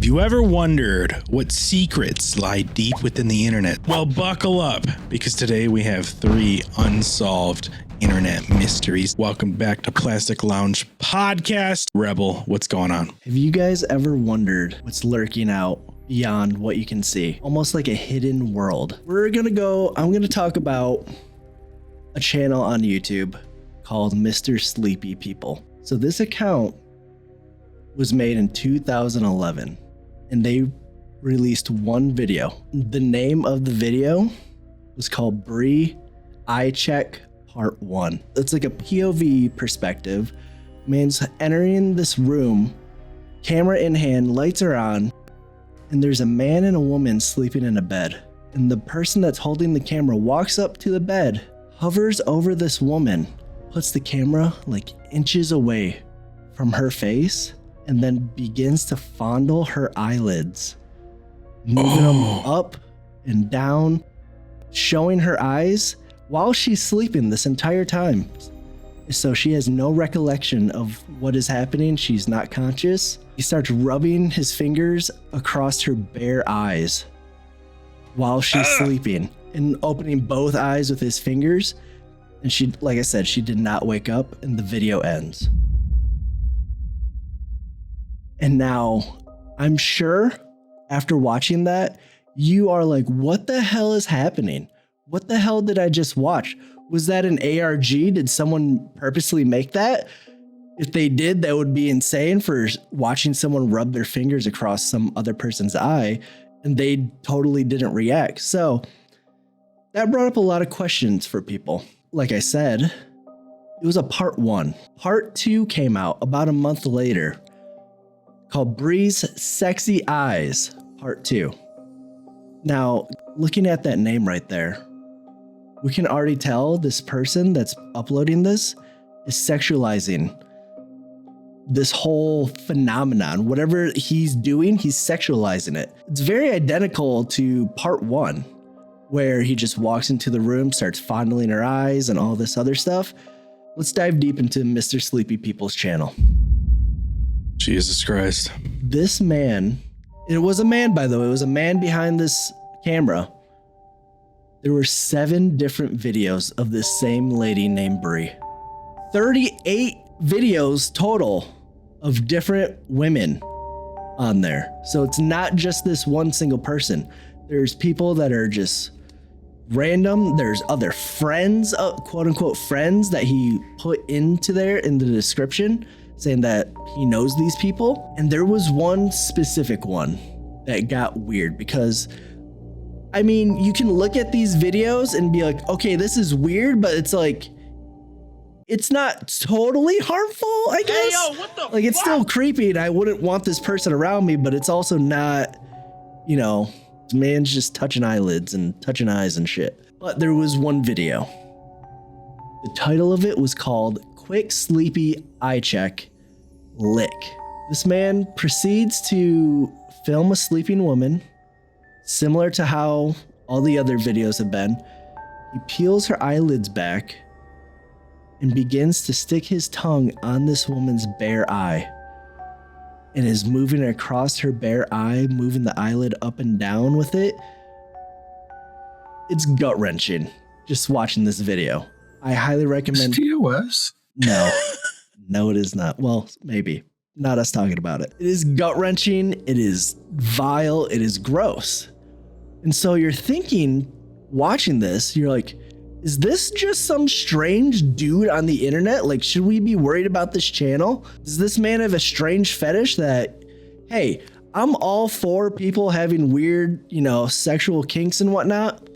Have you ever wondered what secrets lie deep within the internet? Well, buckle up, because today we have 3 unsolved internet mysteries. Welcome back to Plastic Lounge Podcast. Rebel, what's going on? Have you guys ever wondered what's lurking out beyond what you can see? Almost like a hidden world. I'm gonna talk about a channel on YouTube called Mr. Sleepy People. So this account was made in 2011 and they released one video. The name of the video was called Bree Eye Check Part 1. It's like a POV perspective. Man's entering this room, camera in hand, lights are on, and there's a man and a woman sleeping in a bed. And the person that's holding the camera walks up to the bed, hovers over this woman, puts the camera like inches away from her face, and then begins to fondle her eyelids, moving them up and down, showing her eyes while she's sleeping this entire time. So she has no recollection of what is happening. She's not conscious. He starts rubbing his fingers across her bare eyes while she's sleeping and opening both eyes with his fingers. And she, like I said, she did not wake up, and the video ends. And now, I'm sure after watching that, you are like, what the hell is happening? What the hell did I just watch? Was that an ARG? Did someone purposely make that? If they did, that would be insane for watching someone rub their fingers across some other person's eye, and they totally didn't react. So that brought up a lot of questions for people. Like I said, it was a part 1. Part 2 came out about a month later, called Bree's Sexy Eyes, Part 2. Now, looking at that name right there, we can already tell this person that's uploading this is sexualizing this whole phenomenon. Whatever he's doing, he's sexualizing it. It's very identical to part 1, where he just walks into the room, starts fondling her eyes and all this other stuff. Let's dive deep into Mr. Sleepy People's channel. Jesus Christ. This man, it was a man, by the way, it was a man behind this camera. There were 7 different videos of this same lady named Bree. 38 videos total of different women on there. So it's not just this one single person. There's people that are just random. There's other friends, quote unquote friends, that he put into there in the description, saying that he knows these people. And there was one specific one that got weird because, I mean, you can look at these videos and be like, okay, this is weird, but it's like, it's not totally harmful, I guess. Hey, yo, what the Like, it's fuck? still creepy and I wouldn't want this person around me, but it's also not, you know, this man's just touching eyelids and touching eyes and shit. But there was one video. The title of it was called Quick Sleepy Eye Check Lick. This man proceeds to film a sleeping woman, similar to how all the other videos have been. He peels her eyelids back and begins to stick his tongue on this woman's bare eye and is moving it across her bare eye, moving the eyelid up and down with it. It's gut-wrenching just watching this video. I highly recommend. TOS? No, it is not. Well, maybe. Not us talking about it. It is gut-wrenching. It is vile. It is gross. And so you're thinking, watching this, you're like, is this just some strange dude on the internet? Like, should we be worried about this channel? Does this man have a strange fetish that, hey, I'm all for people having weird, sexual kinks and whatnot,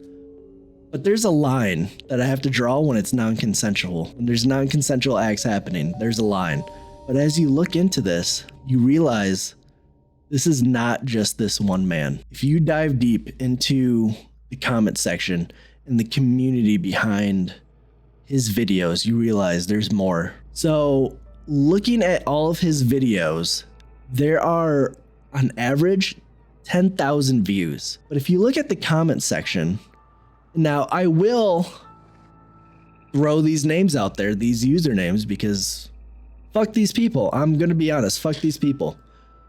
but there's a line that I have to draw when it's non-consensual. When there's non-consensual acts happening, there's a line. But as you look into this, you realize this is not just this one man. If you dive deep into the comment section and the community behind his videos, you realize there's more. So looking at all of his videos, there are on average 10,000 views. But if you look at the comment section, now I will throw these names out there, these usernames, because fuck these people. I'm going to be honest. Fuck these people.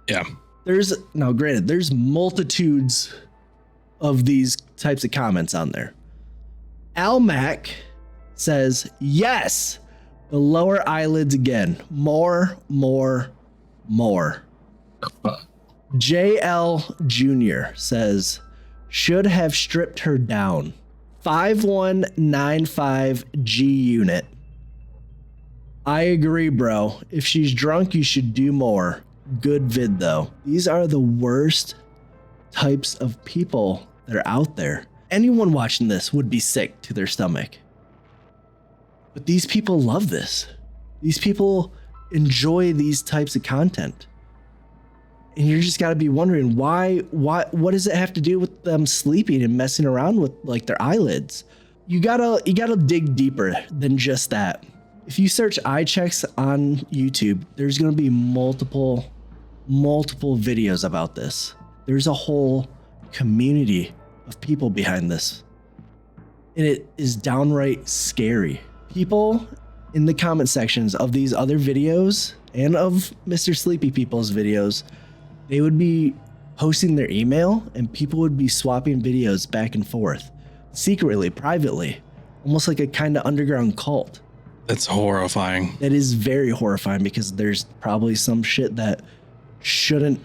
Yeah. Granted, there's multitudes of these types of comments on there. Almac says, yes, the lower eyelids again. More. JL Jr. says, should have stripped her down. 5195G unit. I agree, bro. If she's drunk, you should do more. Good vid, though. These are the worst types of people that are out there. Anyone watching this would be sick to their stomach. But these people love this. These people enjoy these types of content. And you just got to be wondering why, what does it have to do with them sleeping and messing around with like their eyelids? You gotta dig deeper than just that. If you search eye checks on YouTube, there's going to be multiple videos about this. There's a whole community of people behind this. And it is downright scary. People in the comment sections of these other videos and of Mr. Sleepy People's videos, they would be posting their email and people would be swapping videos back and forth secretly, privately, almost like a kind of underground cult. That's horrifying. That is very horrifying because there's probably some shit that shouldn't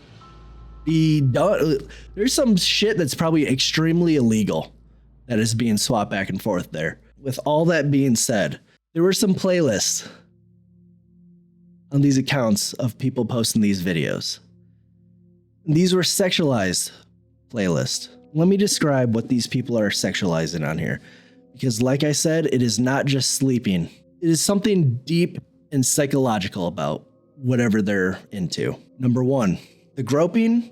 be done. There's some shit that's probably extremely illegal that is being swapped back and forth there. With all that being said, there were some playlists on these accounts of people posting these videos. And these were sexualized playlists. Let me describe what these people are sexualizing on here. Because like I said, it is not just sleeping. It is something deep and psychological about whatever they're into. Number 1, the groping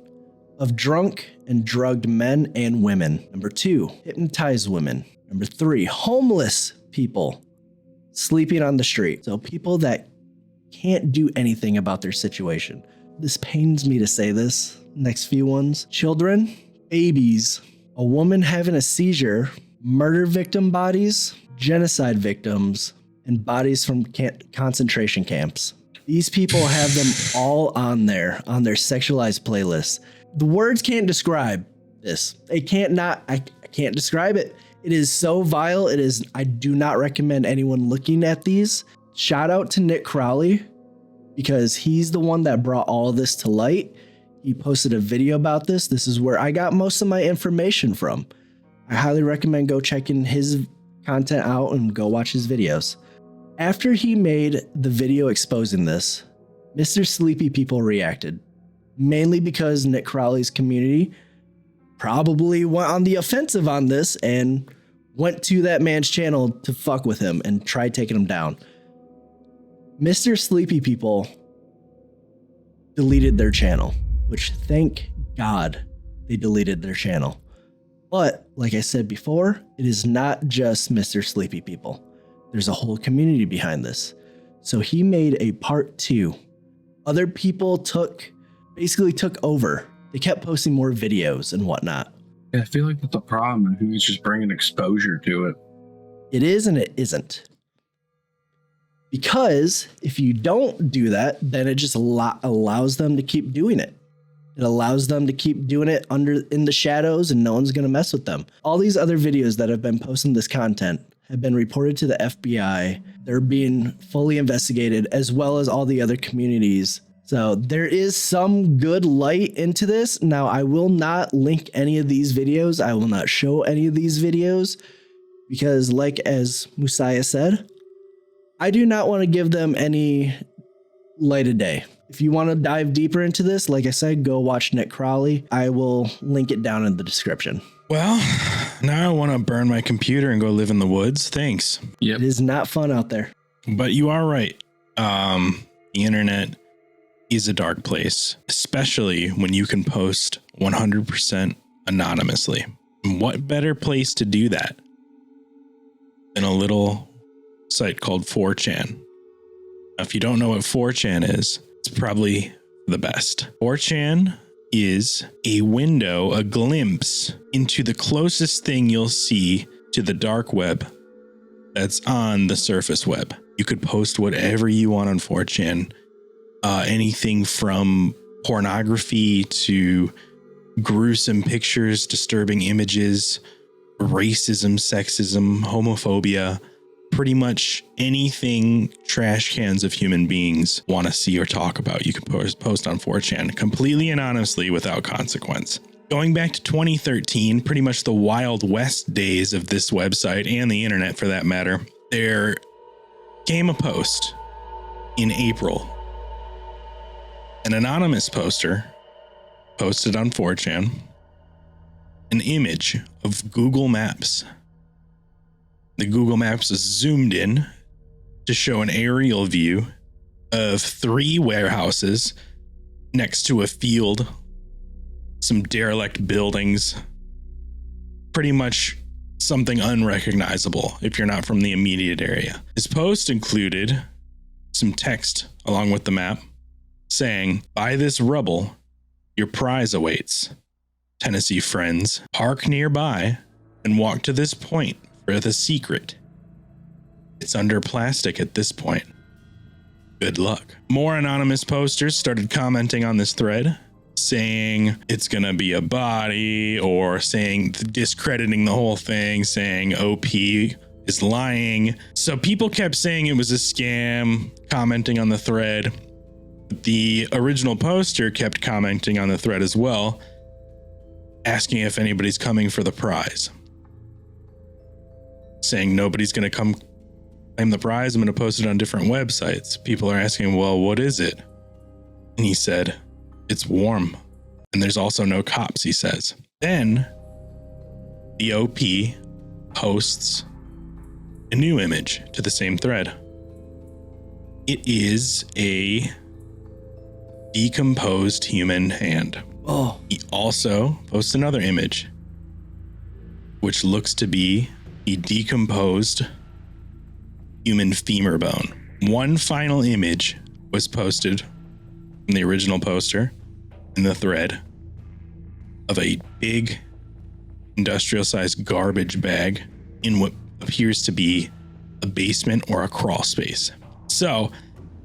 of drunk and drugged men and women. Number 2, hypnotized women. Number 3, homeless people sleeping on the street. So people that can't do anything about their situation. This pains me to say this. Next few ones. Children, babies, a woman having a seizure, murder victim bodies, genocide victims, and bodies from concentration camps. These people have them all on their sexualized playlists. The words can't describe this. I can't describe it. It is so vile. I do not recommend anyone looking at these. Shout out to Nick Crowley because he's the one that brought all of this to light. He posted a video about this. This is where I got most of my information from. I highly recommend go checking his content out and go watch his videos. After he made the video exposing this, Mr. Sleepy People reacted, mainly because Nick Crowley's community probably went on the offensive on this and went to that man's channel to fuck with him and try taking him down. Mr. Sleepy People deleted their channel, which thank God they deleted their channel. But like I said before, it is not just Mr. Sleepy People. There's a whole community behind this. So he made a part 2. Other people basically took over. They kept posting more videos and whatnot. Yeah, I feel like that's a problem. I think it's just bringing exposure to it. It is and it isn't. Because if you don't do that, then it just allows them to keep doing it. It allows them to keep doing it in the shadows and no one's going to mess with them. All these other videos that have been posting this content have been reported to the FBI. They're being fully investigated as well as all the other communities. So there is some good light into this. Now, I will not link any of these videos. I will not show any of these videos because like as Musaya said, I do not want to give them any light of day. If you want to dive deeper into this, like I said, go watch Nick Crowley. I will link it down in the description. Well, now I want to burn my computer and go live in the woods. Thanks. Yep. It is not fun out there. But you are right. The internet is a dark place, especially when you can post 100% anonymously. What better place to do that than a little site called 4chan? If you don't know what 4chan is, it's probably the best. 4chan is a window, a glimpse into the closest thing you'll see to the dark web that's on the surface web. You could post whatever you want on 4chan. Anything from pornography to gruesome pictures, disturbing images, racism, sexism, homophobia, pretty much anything trash cans of human beings want to see or talk about. You can post on 4chan completely anonymously without consequence. Going back to 2013, pretty much the Wild West days of this website and the internet for that matter, there came a post in April. An anonymous poster posted on 4chan an image of Google Maps. The Google Maps is zoomed in to show an aerial view of 3 warehouses next to a field, some derelict buildings, pretty much something unrecognizable if you're not from the immediate area. His post included some text along with the map saying, "By this rubble, your prize awaits. Tennessee friends, park nearby and walk to this point for the secret. It's under plastic at this point. Good luck." More anonymous posters started commenting on this thread, saying it's gonna be a body, or saying, discrediting the whole thing, saying OP is lying. So people kept saying it was a scam, commenting on the thread. The original poster kept commenting on the thread as well, asking if anybody's coming for the prize, saying nobody's going to come claim the prize. I'm going to post it on different websites. People are asking, well, what is it? And he said, it's warm. And there's also no cops, he says. Then the OP posts a new image to the same thread. It is a decomposed human hand. Oh, He also posts another image, which looks to be a decomposed human femur bone. One final image was posted from the original poster in the thread of a big industrial-sized garbage bag in what appears to be a basement or a crawl space. So,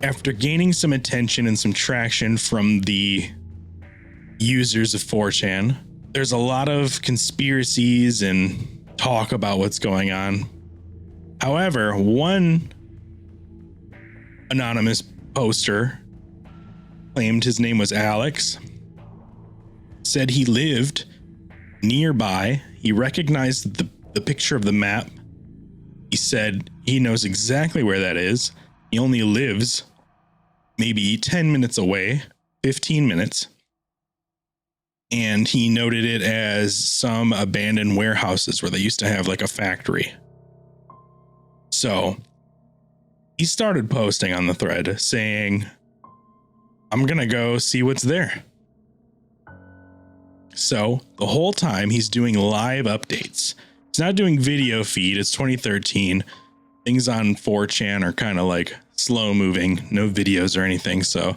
after gaining some attention and some traction from the users of 4chan, there's a lot of conspiracies and talk about what's going on. However, one anonymous poster claimed his name was Alex, said he lived nearby. He recognized the picture of the map. He said he knows exactly where that is. He only lives maybe 10 minutes away, 15 minutes. And he noted it as some abandoned warehouses where they used to have like a factory. So he started posting on the thread saying, I'm going to go see what's there. So the whole time he's doing live updates. He's not doing video feed. It's 2013. Things on 4chan are kind of like slow moving, no videos or anything. So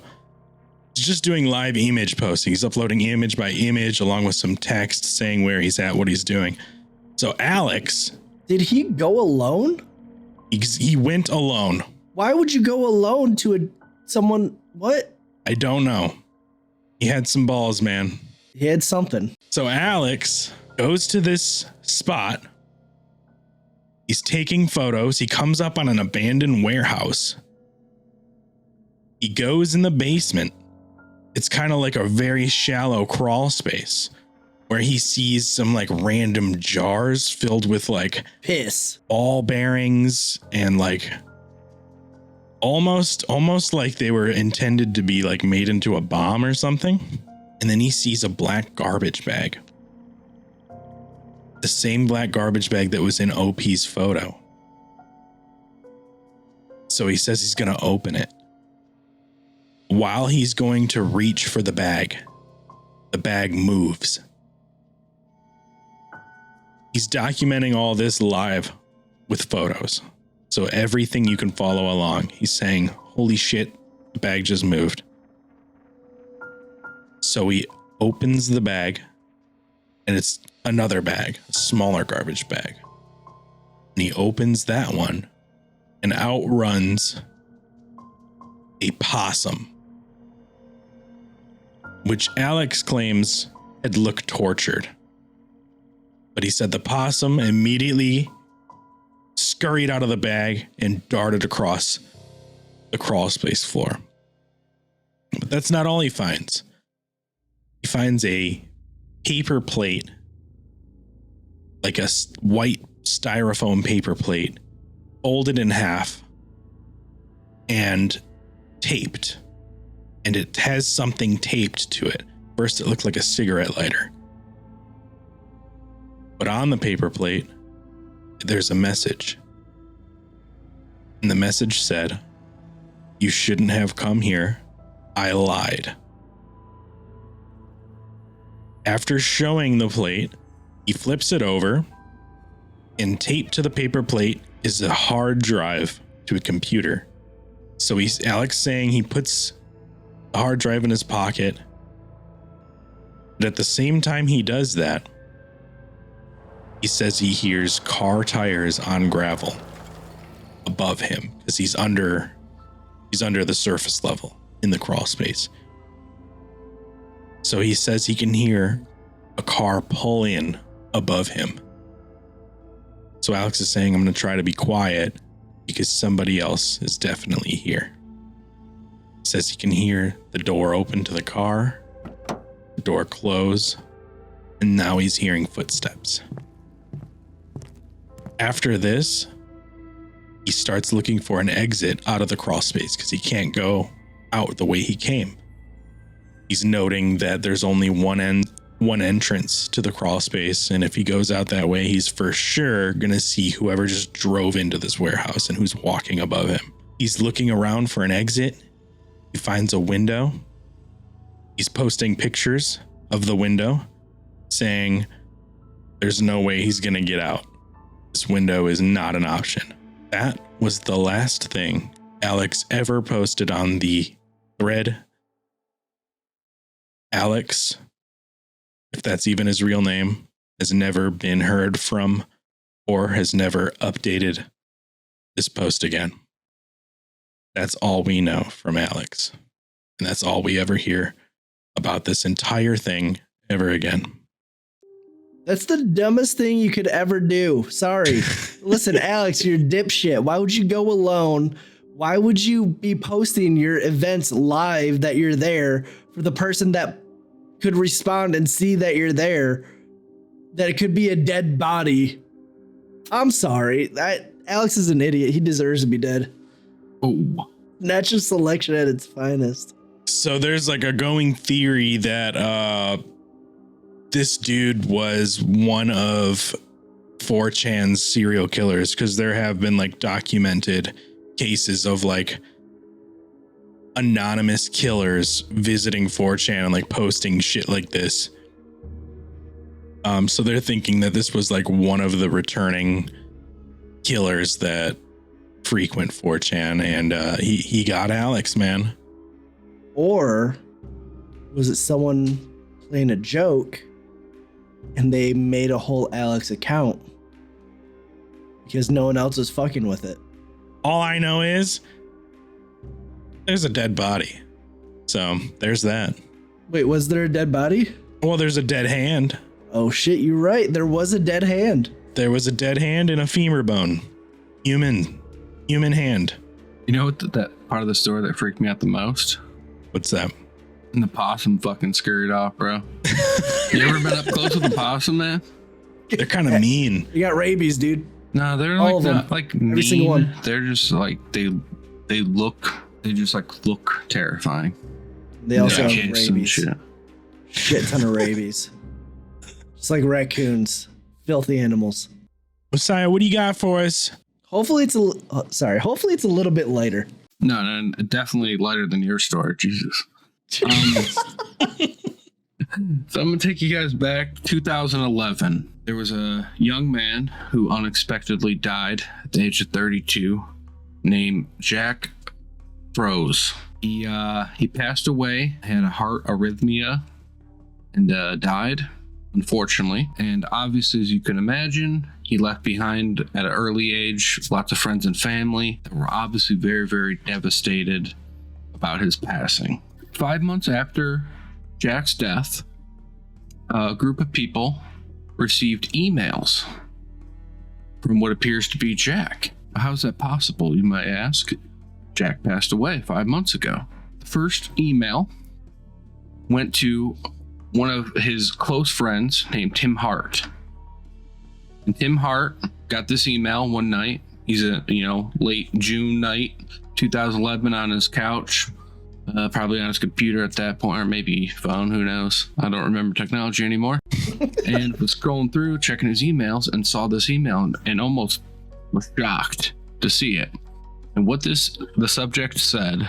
he's just doing live image posting. He's uploading image by image along with some text saying where he's at, what he's doing. So Alex, did he go alone? he went alone. Why would you go alone to someone? What? I don't know. He had some balls, man. He had something. So Alex goes to this spot. He's taking photos. He comes up on an abandoned warehouse. He goes in the basement. It's kind of like a very shallow crawl space where he sees some like random jars filled with like Piss. ball bearings and like almost like they were intended to be like made into a bomb or something. And then he sees a black garbage bag. The same black garbage bag that was in OP's photo. So he says he's going to open it. While he's going to reach for the bag moves. He's documenting all this live with photos. So everything you can follow along. He's saying, holy shit, the bag just moved. So he opens the bag and it's another bag, a smaller garbage bag. And he opens that one and out runs a possum. which Alex claims had looked tortured. But he said the possum immediately scurried out of the bag and darted across the crawl space floor. But that's not all he finds. He finds a paper plate, like a white styrofoam paper plate, folded in half and taped. And it has something taped to it. First, it looked like a cigarette lighter. But on the paper plate, there's a message. And the message said, "You shouldn't have come here. I lied." After showing the plate, he flips it over, and taped to the paper plate is a hard drive to a computer. So Alex saying he puts the hard drive in his pocket. But at the same time he does that, he says he hears car tires on gravel above him because he's under the surface level in the crawl space. So he says he can hear a car pull in above him. So Alex is saying, "I'm going to try to be quiet because somebody else is definitely here." He says he can hear the door open to the car, the door close, and now he's hearing footsteps. After this, he starts looking for an exit out of the crawl space because he can't go out the way he came. He's noting that there's only one entrance to the crawl space, and if he goes out that way, he's for sure gonna see whoever just drove into this warehouse and who's walking above him. He's looking around for an exit. He finds a window. He's posting pictures of the window, saying there's no way he's gonna get out. This window is not an option. That was the last thing Alex ever posted on the thread. Alex, if that's even his real name, has never been heard from or has never updated this post again. That's all we know from Alex. And that's all we ever hear about this entire thing ever again. That's the dumbest thing you could ever do. Sorry. Listen, Alex, you're a dipshit. Why would you go alone? Why would you be posting your events live that you're there for the person that could respond and see that you're there, that it could be a dead body? I'm sorry. Alex is an idiot. He deserves to be dead. Oh. Natural selection at its finest. So there's like a going theory that this dude was one of 4chan's serial killers, because there have been like documented cases of like anonymous killers visiting 4chan and like posting shit like this. So they're thinking that this was like one of the returning killers that frequent 4chan, and he got Alex, man. Or was it someone playing a joke and they made a whole Alex account because no one else was fucking with it? All I know is there's a dead body. So there's that. Wait, was there a dead body? Well, there's a dead hand. Oh shit, you're right. There was a dead hand. There was a dead hand and a femur bone. Human hand. You know what that part of the story that freaked me out the most? What's that? And the possum fucking scurried off, bro. You ever been up close with a possum, man? They're kind of mean. You got rabies, dude. No, they're All like of them. not like Every mean. single one. They're just like they just like look terrifying. They also Like have kids and rabies. Shit ton of rabies. Just like raccoons. Filthy animals. Messiah, what do you got for us? Hopefully it's hopefully it's a little bit lighter. No, definitely lighter than your story. Jesus. So I'm gonna take you guys back to 2011. There was a young man who unexpectedly died at the age of 32, named Jack Froese. He passed away, had a heart arrhythmia, and died, unfortunately. And obviously, as you can imagine, he left behind at an early age lots of friends and family that were obviously very, very devastated about his passing. 5 months after Jack's death, a group of people received emails from what appears to be Jack. How's that possible, you might ask? Jack passed away 5 months ago. The first email went to one of his close friends named Tim Hart. And Tim Hart got this email one night. He's a, late June night, 2011, on his couch, probably on his computer at that point, or maybe phone, who knows? I don't remember technology anymore. And was scrolling through, checking his emails, and saw this email and almost was shocked to see it. And what the subject said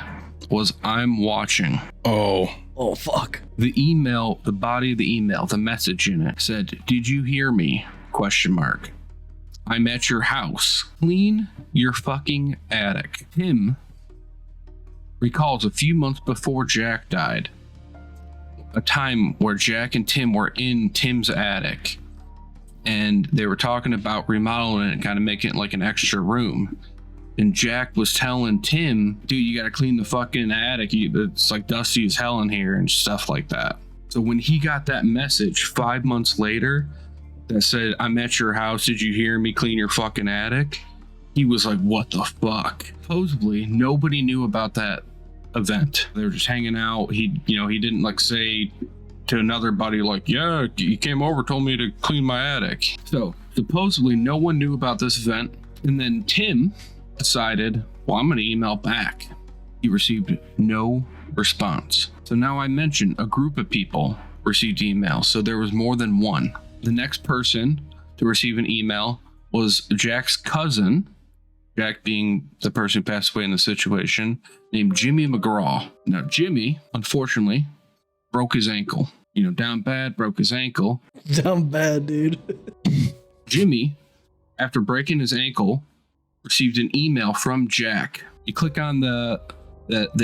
was, "I'm watching." Oh, fuck. The email, the body of the email, the message in it said, "Did you hear me? ? I'm at your house. Clean your fucking attic." Tim recalls a few months before Jack died, a time where Jack and Tim were in Tim's attic, and they were talking about remodeling it and kind of making it like an extra room. And Jack was telling Tim, "Dude, you gotta clean the fucking attic. It's like dusty as hell in here," and stuff like that. So when he got that message 5 months later that said, "I'm at your house. Did you hear me? Clean your fucking attic?" He was like, "What the fuck?" Supposedly, nobody knew about that event. They were just hanging out. He didn't like say to another buddy like, "Yeah, he came over, told me to clean my attic." So supposedly no one knew about this event. And then Tim decided, well, I'm going to email back. He received no response. So now I mentioned a group of people received emails. So there was more than one. The next person to receive an email was Jack's cousin, Jack being the person who passed away in the situation, named Jimmy McGraw. Now, Jimmy, unfortunately, broke his ankle. Down bad, broke his ankle. Down bad, dude. Jimmy, after breaking his ankle, received an email from Jack. You click on the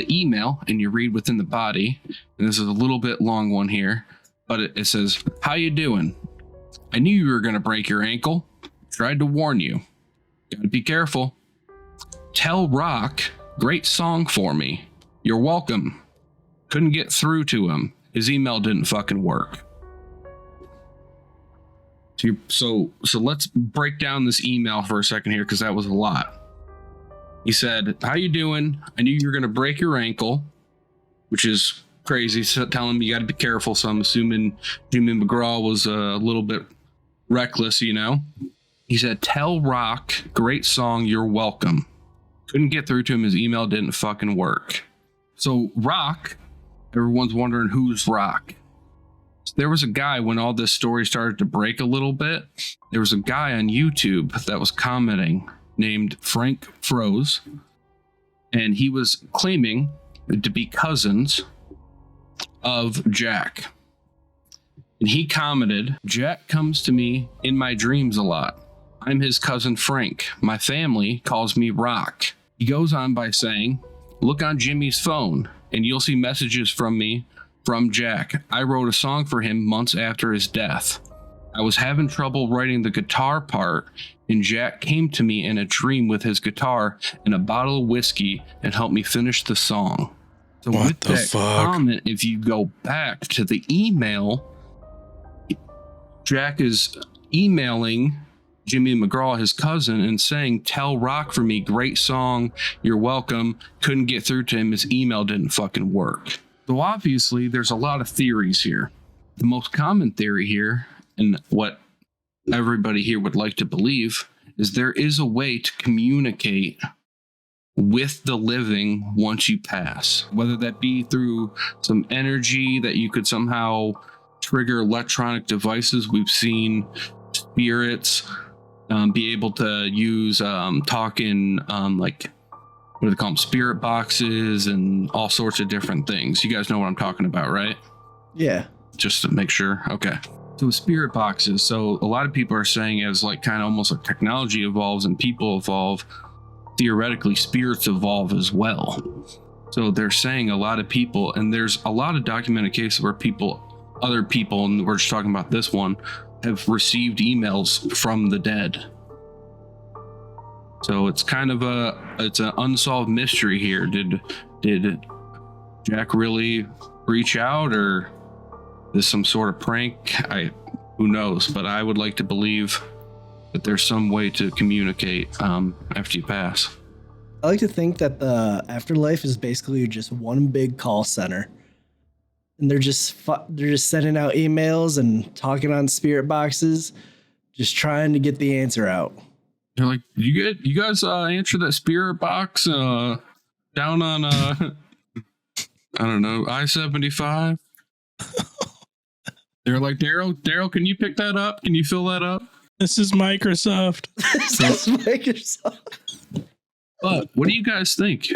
email and you read within the body, and this is a little bit long one here, but it says, "How you doing? I knew you were going to break your ankle. Tried to warn you. Gotta be careful. Tell Rock, great song for me. You're welcome." Couldn't get through to him. His email didn't fucking work. So let's break down this email for a second here, because that was a lot. He said, "How you doing? I knew you were going to break your ankle," which is crazy. So tell him you got to be careful. So I'm assuming Jimmy McGraw was a little bit reckless, He said, "Tell Rock, great song, you're welcome." Couldn't get through to him. His email didn't fucking work. So Rock, everyone's wondering who's Rock. There was a guy, when all this story started to break a little bit, there was a guy on YouTube that was commenting named Frank Froze, and he was claiming to be cousins of Jack. And he commented, "Jack comes to me in my dreams a lot. I'm his cousin Frank. My family calls me Rock." He goes on by saying, "Look on Jimmy's phone and you'll see messages from me from Jack. I wrote a song for him months after his death. I was having trouble writing the guitar part, and Jack came to me in a dream with his guitar and a bottle of whiskey and helped me finish the song." So what with the that fuck? comment, if you go back to the email, Jack is emailing Jimmy McGraw, his cousin, and saying, "Tell Rock for me, great song, you're welcome." Couldn't get through to him. His email didn't fucking work. So obviously there's a lot of theories here. The most common theory here, and what everybody here would like to believe, is there is a way to communicate with the living once you pass, whether that be through some energy that you could somehow trigger electronic devices. We've seen spirits be able to use talking like, what do they call them, spirit boxes and all sorts of different things. You guys know what I'm talking about, right? Yeah. Just to make sure. Okay. So spirit boxes. So a lot of people are saying, as like kind of almost like technology evolves and people evolve, theoretically spirits evolve as well. So they're saying a lot of people, and there's a lot of documented cases where other people, and we're just talking about this one, have received emails from the dead. So it's kind of it's an unsolved mystery here. Did Jack really reach out, or this some sort of prank? Who knows? But I would like to believe that there's some way to communicate after you pass. I like to think that the afterlife is basically just one big call center, and they're just sending out emails and talking on spirit boxes, just trying to get the answer out. They're like, you guys answer that spirit box down on I don't know, I-75. They're like, Daryl, can you pick that up? Can you fill that up? This is Microsoft. This is Microsoft. But what do you guys think?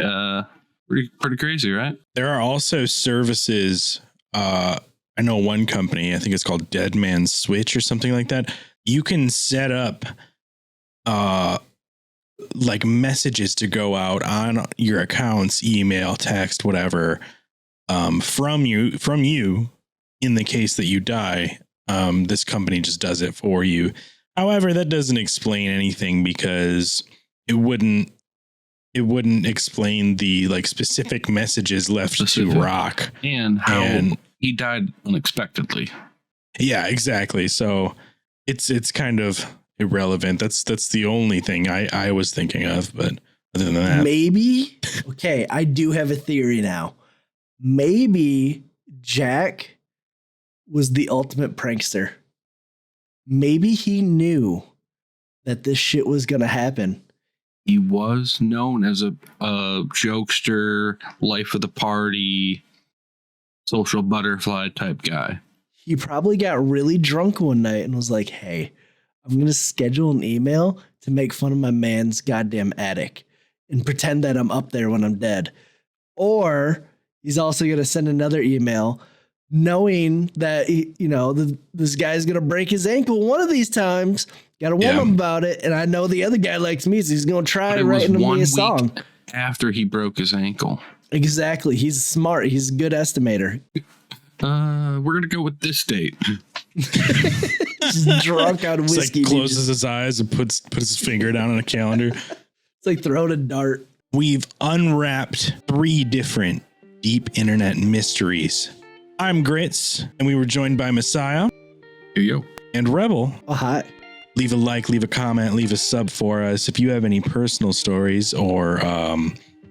Pretty crazy, right? There are also services. I know one company, I think it's called Dead Man's Switch or something like that. You can set up like messages to go out on your accounts, email, text, whatever, from you in the case that you die. This company just does it for you. However, that doesn't explain anything because it wouldn't explain the like specific messages left to Rock and how he died unexpectedly. Yeah, exactly. So it's kind of irrelevant. That's the only thing I was thinking of. But other than that, maybe. Okay, I do have a theory now. Maybe Jack was the ultimate prankster. Maybe he knew that this shit was gonna happen. He was known as a jokester, life of the party, social butterfly type guy. He probably got really drunk one night and was like, hey, I'm going to schedule an email to make fun of my man's goddamn attic and pretend that I'm up there when I'm dead. Or he's also going to send another email knowing that, this guy's going to break his ankle one of these times. Got to warn him about it. And I know the other guy likes me, so he's going to try writing me a song. After he broke his ankle. Exactly. He's smart. He's a good estimator. We're going to go with this date. Just drunk on whiskey. Like closes his eyes and puts his finger down on a calendar. It's like throwing a dart. We've unwrapped 3 different deep internet mysteries. I'm Grits, and we were joined by Messiah. Yo. And Rebel. Oh, hi. Leave a like, leave a comment, leave a sub for us. If you have any personal stories or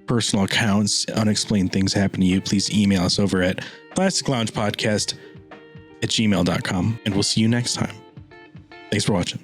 personal accounts, unexplained things happen to you, please email us over at plasticloungepodcast@gmail.com, and we'll see you next time. Thanks for watching.